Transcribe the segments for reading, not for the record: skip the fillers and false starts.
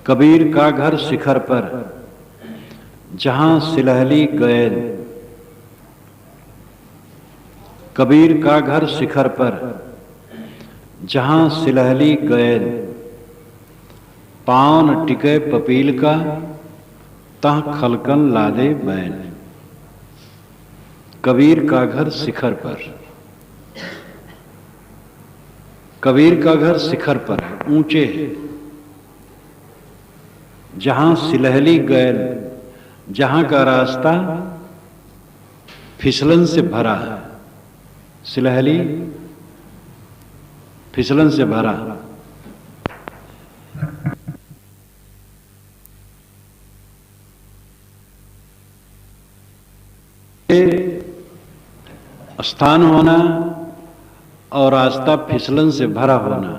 कबीर का घर शिखर पर, जहां सिलहली गैल। कबीर का घर शिखर पर, जहां सिलहली गैल। पाँव न टिके पपील का, तह खलकन लादे बैल। कबीर का घर शिखर पर। कबीर का घर शिखर पर है, ऊंचे है। जहां सिलहली गैल, जहां का रास्ता फिसलन से भरा है। सिलहली फिसलन से भरा। स्थान होना और रास्ता फिसलन से भरा होना,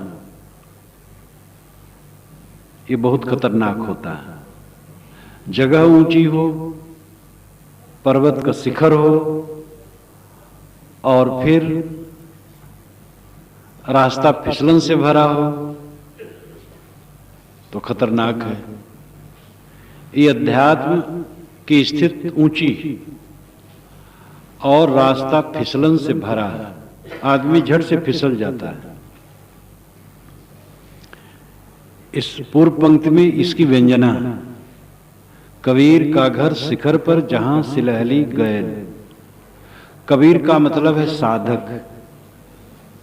ये बहुत खतरनाक होता है। जगह ऊंची हो, पर्वत का शिखर हो और फिर रास्ता फिसलन से भरा हो तो खतरनाक है। ये अध्यात्म की स्थिति ऊंची और रास्ता फिसलन से भरा है, आदमी झट से फिसल जाता है। इस पूर्व पंक्ति में इसकी व्यंजना है। कबीर का घर शिखर पर, जहां सिलहली गैल। कबीर का मतलब है साधक,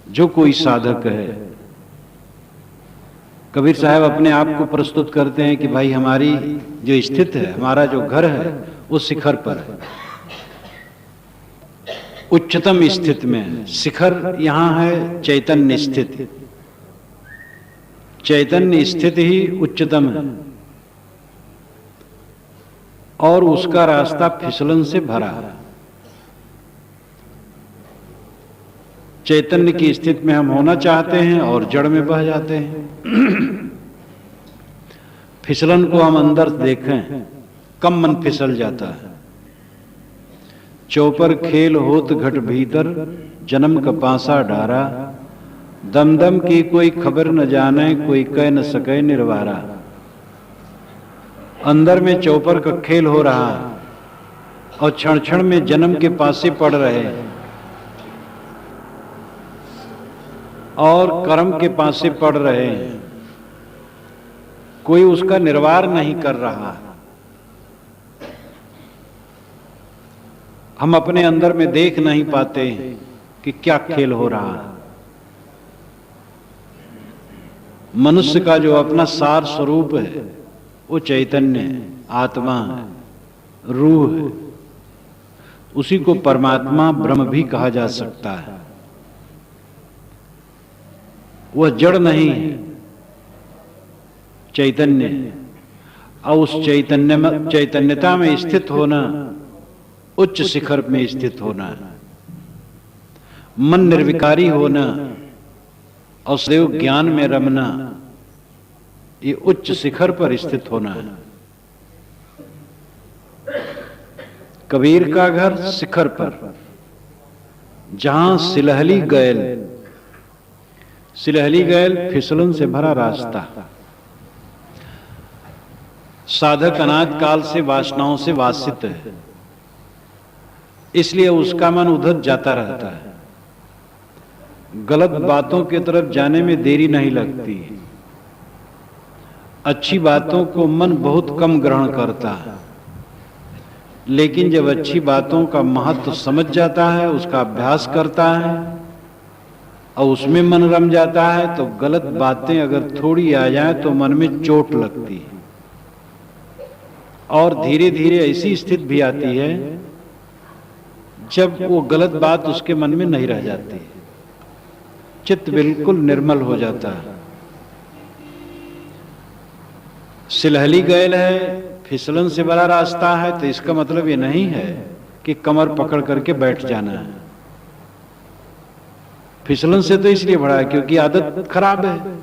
जो कोई साधक है। कबीर साहब अपने आप को प्रस्तुत करते हैं कि भाई हमारी जो स्थिति है, हमारा जो घर है वो शिखर पर है, उच्चतम स्थिति में है। शिखर यहां है चैतन्य स्थिति। चैतन्य स्थिति ही उच्चतम है और उसका रास्ता फिसलन से भरा है। चैतन्य की स्थिति में हम होना चाहते हैं और जड़ में बह जाते हैं। फिसलन को हम अंदर देखें, कम मन फिसल जाता है। चौपर खेल होत घट भीतर, जन्म का पासा डारा। दम दम की कोई खबर न जाने, कोई कह न सके निर्वारा। अंदर में चौपर का खेल हो रहा है और क्षण क्षण में जन्म के पासे पड़ रहे हैं और कर्म के पासे पड़ रहे हैं। कोई उसका निर्वार नहीं कर रहा। हम अपने अंदर में देख नहीं पाते कि क्या खेल हो रहा है। मनुष्य का जो अपना सार स्वरूप है वो चैतन्य है, आत्मा है, रूह है। उसी को परमात्मा ब्रह्म भी कहा जा सकता है। वह जड़ नहीं है, चैतन्य है। और उस चैतन्यता में स्थित होना, उच्च शिखर में स्थित होना, मन निर्विकारी होना और सदैव ज्ञान में रमना, ये उच्च शिखर पर स्थित होना है। कबीर का घर शिखर पर, जहां सिलहली गैल। सिलहली गैल फिसलन से भरा रास्ता। साधक अनाद काल से वासनाओं से वासित है, इसलिए उसका मन उधर जाता रहता है। गलत बातों की तरफ जाने में देरी नहीं लगती। अच्छी बातों को मन बहुत कम ग्रहण करता है, लेकिन जब अच्छी बातों का महत्व समझ जाता है, उसका अभ्यास करता है और उसमें मन रम जाता है, तो गलत बातें अगर थोड़ी आ जाए तो मन में चोट लगती है और धीरे धीरे ऐसी स्थिति भी आती है जब वो गलत बात उसके मन में नहीं रह जाती, चित्त बिल्कुल निर्मल हो जाता है। सिलहली गैल है, फिसलन से बड़ा रास्ता है, तो इसका मतलब ये नहीं है कि कमर पकड़ करके बैठ जाना है। फिसलन से तो इसलिए बड़ा है क्योंकि आदत खराब है।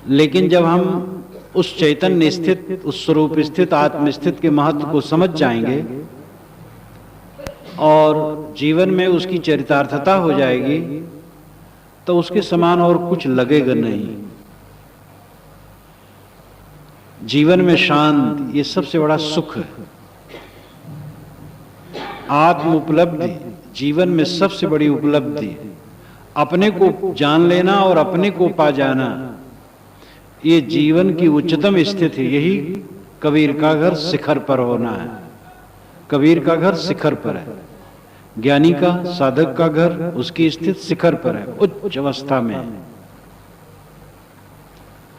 लेकिन जब हम उस चैतन्य स्थित, उस स्वरूप स्थित, आत्म स्थित के महत्व को समझ जाएंगे और जीवन में उसकी चरितार्थता हो जाएगी, तो उसके समान और कुछ लगेगा नहीं। जीवन में शांति, ये सबसे बड़ा सुख है। आत्म उपलब्धि जीवन में सबसे बड़ी उपलब्धि, अपने को जान लेना और अपने को पा जाना, ये जीवन की उच्चतम स्थिति। यही कबीर का घर शिखर पर होना है। कबीर का घर शिखर पर है, ज्ञानी का, साधक का घर उसकी स्थिति शिखर पर है, उच्च अवस्था में है।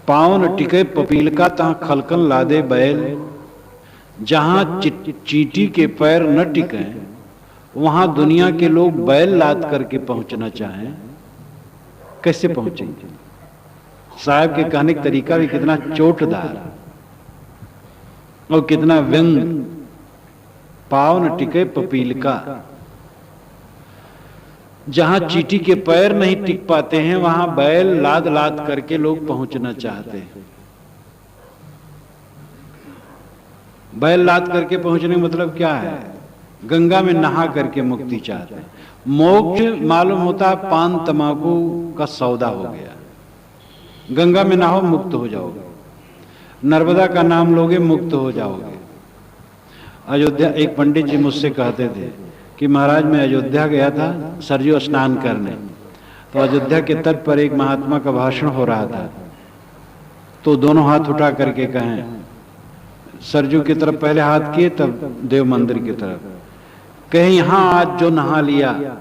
पावन टिके पपीलका तहाँ खलकन लादे बैल, जहां चींटी के पैर न टिके वहां दुनिया के लोग बैल लाद करके पहुंचना चाहें, कैसे पहुंचेंगे? साहब के कहने का तरीका भी कितना चोटदार और कितना व्यंग। पावन टिके पपीलका, जहां चींटी के पैर नहीं टिक पाते हैं वहां बैल लाद लाद करके लोग पहुंचना चाहते हैं। बैल लाद करके पहुंचने का मतलब क्या है? गंगा में नहा करके मुक्ति चाहते हैं। मोक्ष मालूम होता है पान तमाकू का सौदा हो गया। गंगा में नहाओ मुक्त हो जाओगे, नर्मदा का नाम लोगे मुक्त हो जाओगे। अयोध्या, एक पंडित जी मुझसे कहते थे कि महाराज मैं अयोध्या गया था सरयू स्नान करने, तो अयोध्या के तट पर एक महात्मा का भाषण हो रहा था, तो दोनों हाथ उठा करके कहें, सरयू की तरफ पहले हाथ किए तब देव मंदिर की तरफ, कहीं यहां आज जो नहा लिया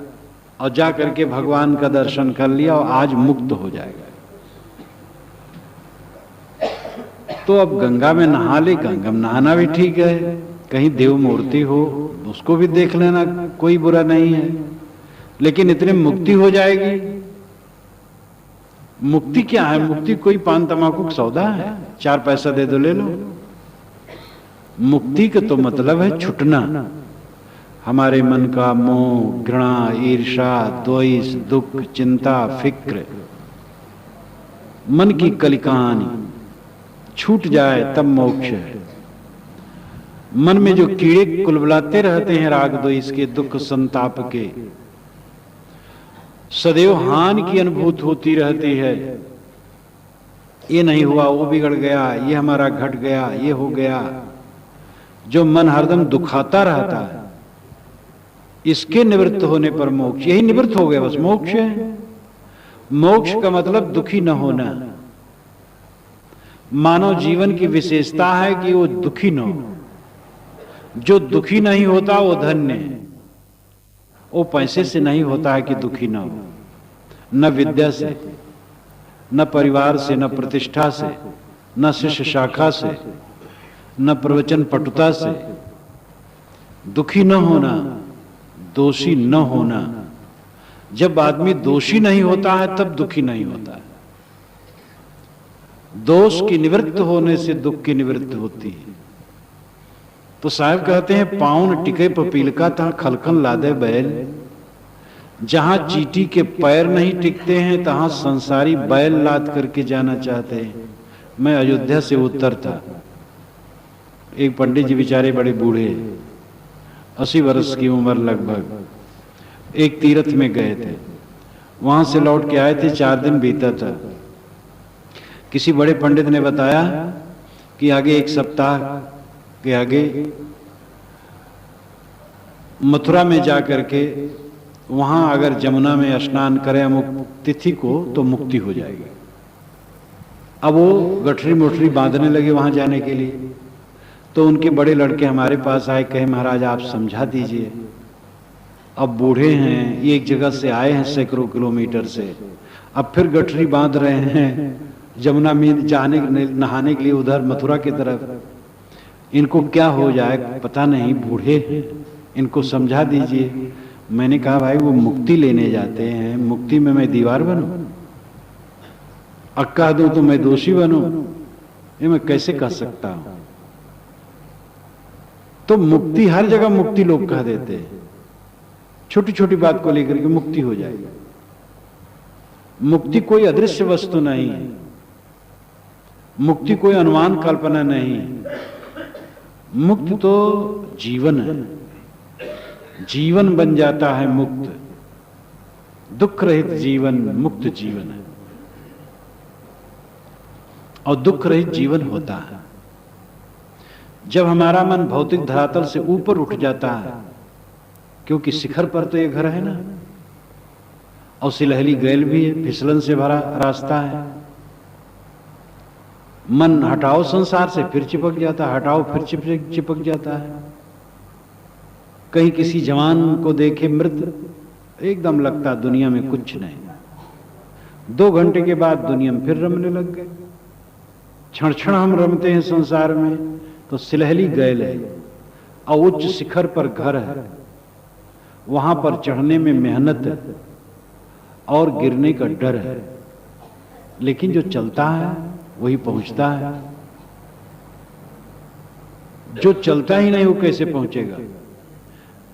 और जा करके भगवान का दर्शन कर लिया और आज मुक्त हो जाएगा। तो अब गंगा में नहा ले, गंगा में नहाना भी ठीक है, कहीं देव मूर्ति हो उसको भी देख लेना, कोई बुरा नहीं है, लेकिन इतने मुक्ति हो जाएगी। मुक्ति क्या है? मुक्ति कोई पान तमाकू का सौदा है, 4 पैसा दे दो ले लो। मुक्ति का तो मतलब है छुटना, हमारे मन का मोह, घृणा, ईर्षा, द्वेष, दुख, चिंता, फिक्र, मन की कलिकानी छूट जाए तब मोक्ष है। मन में जो कीड़े कुलबुलाते रहते हैं राग द्वेष के, दुख संताप के, सदैव हानि की अनुभूति होती रहती है। ये नहीं हुआ, वो बिगड़ गया, ये हमारा घट गया, ये हो गया, जो मन हरदम दुखाता रहता है, इसके निवृत्त होने पर मोक्ष, यही निवृत्त हो गया, बस मोक्ष है। मोक्ष का मतलब दुखी न होना। मानव जीवन की विशेषता है कि वो दुखी न हो। जो दुखी नहीं होता वो धन्य है। वो पैसे से नहीं होता है कि दुखी न हो, न विद्या से, न परिवार से, न प्रतिष्ठा से, न शिष्य शाखा से, न प्रवचन पटुता से। दुखी न होना, दोषी न होना। जब आदमी दोषी नहीं होता है तब दुखी नहीं होता है। दोष की निवृत्त होने से दुख की निवृत्ति होती है। तो साहब कहते हैं पाउन टिके पपीलका तहाँ खलखन लादे बैल, जहां चींटी के पैर नहीं टिकते हैं तहां संसारी बैल लाद करके जाना चाहते हैं। मैं अयोध्या से उत्तर था, एक पंडित जी बेचारे बड़े बूढ़े, 80 वर्ष की उम्र लगभग, एक तीर्थ में गए थे, वहां से लौट के आए थे, 4 दिन बीता था। किसी बड़े पंडित ने बताया कि आगे 1 सप्ताह के आगे मथुरा में जाकर के वहां अगर जमुना में स्नान करें अमुक तिथि को तो मुक्ति हो जाएगी। अब वो गठरी मुठरी बांधने लगे वहां जाने के लिए। तो उनके बड़े लड़के हमारे पास आए, कहे महाराज आप समझा दीजिए, अब बूढ़े हैं, ये एक जगह से आए हैं सैकड़ों किलोमीटर से, अब फिर गठरी बांध रहे हैं जमुना में जाने नहाने के लिए उधर मथुरा की तरफ, इनको क्या हो जाए पता नहीं, बूढ़े हैं, इनको समझा दीजिए। मैंने कहा भाई वो मुक्ति लेने जाते हैं, मुक्ति में मैं दीवार बनूं, अक्का दूं तो मैं दोषी बनूं, ये मैं कैसे कह सकता हूं। तो मुक्ति हर जगह मुक्ति लोग कह देते हैं, छोटी छोटी बात को लेकर के मुक्ति हो जाएगी। मुक्ति कोई अदृश्य वस्तु नहीं है, मुक्ति कोई अनुमान कल्पना नहीं है, मुक्ति तो जीवन है, जीवन बन जाता है मुक्त, दुख रहित जीवन मुक्त जीवन है, और दुख रहित जीवन होता है। जब हमारा मन भौतिक धरातल से ऊपर उठ जाता है, क्योंकि शिखर पर तो ये घर है ना, और सिलहली गैल भी है, फिसलन से भरा रास्ता है। मन हटाओ संसार से फिर चिपक जाता है, हटाओ फिर चिपक जाता है। कहीं किसी जवान को देखे मृत, एकदम लगता दुनिया में कुछ नहीं। 2 घंटे के बाद दुनिया में फिर रमने लग गए। क्षण क्षण हम रमते हैं संसार में, तो सिलहली गैल है और उच्च शिखर पर घर है, वहां पर चढ़ने में मेहनत है और गिरने का डर है, लेकिन जो चलता है वही पहुंचता है। जो चलता ही नहीं वो कैसे पहुंचेगा?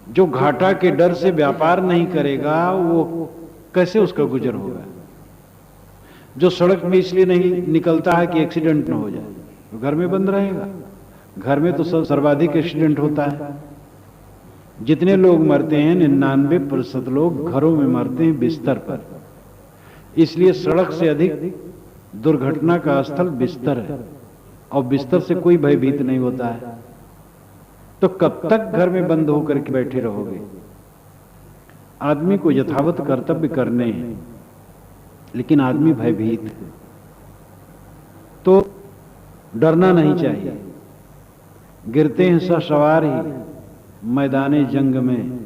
जो घाटा के डर से व्यापार नहीं करेगा वो कैसे उसका गुजर होगा? जो सड़क में इसलिए नहीं निकलता है कि एक्सीडेंट न हो जाए, तो घर में बंद रहेगा। घर में तो सर्वाधिक एक्सीडेंट होता है। जितने लोग मरते हैं 99% लोग घरों में मरते हैं, बिस्तर पर। इसलिए सड़क से अधिक दुर्घटना का स्थल बिस्तर है, और बिस्तर से कोई भयभीत नहीं होता है। तो कब तक घर में बंद होकर के बैठे रहोगे? आदमी को यथावत कर्तव्य करने हैं, लेकिन आदमी भयभीत है, तो डरना नहीं चाहिए। गिरते हैं सवार ही मैदाने जंग में,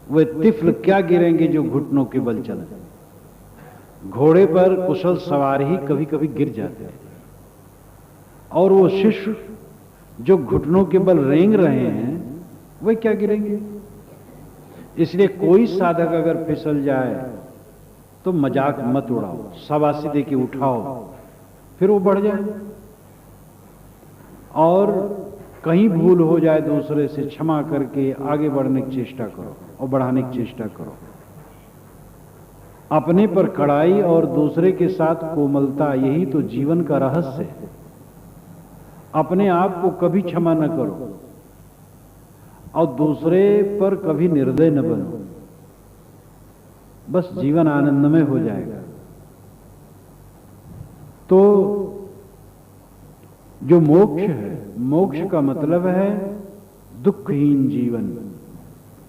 वे तिफल क्या गिरेंगे जो घुटनों के बल चले। घोड़े पर कुशल सवार ही कभी कभी गिर जाते हैं, और वो शिष्य जो घुटनों के बल रेंग रहे हैं वे क्या गिरेंगे? इसलिए कोई साधक अगर फिसल जाए तो मजाक मत उड़ाओ, शाबाशी दे के उठाओ, फिर वो बढ़ जाए। और कहीं भूल हो जाए दूसरे से क्षमा करके आगे बढ़ने की चेष्टा करो और बढ़ाने की चेष्टा करो। अपने पर कड़ाई और दूसरे के साथ कोमलता, यही तो जीवन का रहस्य है। अपने आप को कभी क्षमा न करो और दूसरे पर कभी निर्दय न बनो, बस जीवन आनंदमय हो जाएगा। तो जो मोक्ष है, मोक्ष का मतलब है दुखहीन जीवन,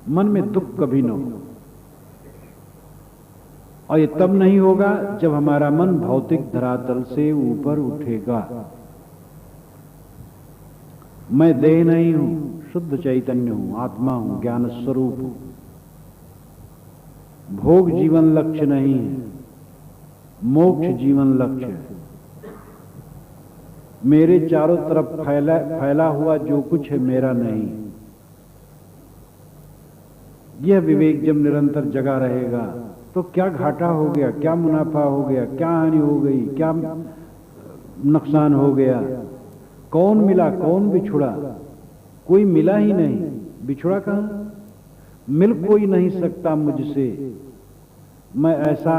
मन में दुख कभी न हो। और ये तब नहीं होगा जब हमारा मन भौतिक धरातल से ऊपर उठेगा। मैं देह नहीं हूं, शुद्ध चैतन्य हूं, आत्मा हूं, ज्ञान स्वरूप हूं। भोग जीवन लक्ष्य नहीं है, मोक्ष जीवन लक्ष्य है। मेरे चारों तरफ फैला हुआ जो कुछ है मेरा नहीं। यह विवेक जब निरंतर जगा रहेगा तो क्या घाटा हो गया, क्या मुनाफा हो गया, क्या हानि हो गई, क्या नुकसान हो गया, कौन मिला कौन बिछुड़ा? कोई मिला ही नहीं, बिछुड़ा कहां? मिल कोई नहीं सकता मुझसे। मैं ऐसा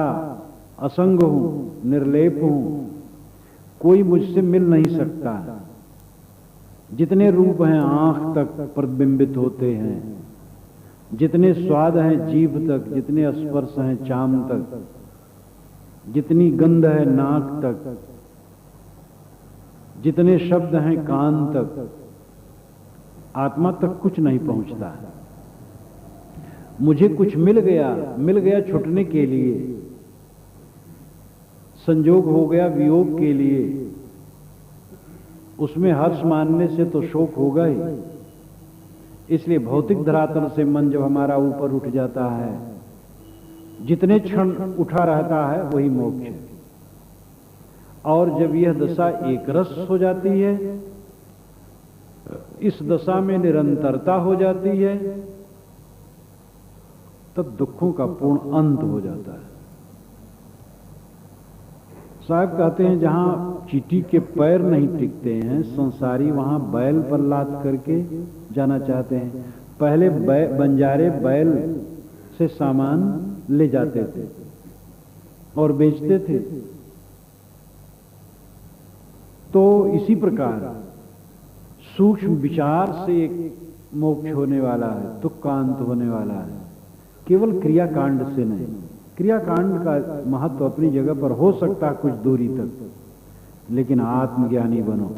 असंग हूं, निर्लेप हूं, कोई मुझसे मिल नहीं सकता। जितने रूप हैं आंख तक प्रतिबिंबित होते हैं, जितने स्वाद हैं जीभ तक, जितने स्पर्श हैं चाम तक, जितनी गंध है नाक तक, जितने शब्द हैं कान तक, आत्मा तक कुछ नहीं पहुंचता है। मुझे कुछ मिल गया छूटने के लिए, संजोग हो गया वियोग के लिए, उसमें हर्ष मानने से तो शोक होगा ही। इसलिए भौतिक धरातल से मन जब हमारा ऊपर उठ जाता है, जितने क्षण उठा रहता है वही मोक्ष है। और जब यह दशा एक रस हो जाती है, इस दशा में निरंतरता हो जाती है, तब दुखों का पूर्ण अंत हो जाता है। साहब कहते हैं जहां चींटी के पैर नहीं टिकते हैं संसारी, वहां बैल पर लाद करके जाना चाहते हैं। पहले बंजारे बैल से सामान ले जाते थे और बेचते थे। तो इसी प्रकार सूक्ष्म विचार से एक मोक्ष होने वाला है, दुख का अंत होने वाला है, केवल क्रियाकांड से नहीं। क्रियाकांड का महत्व अपनी जगह पर हो सकता है कुछ दूरी तक, लेकिन आत्मज्ञानी बनो।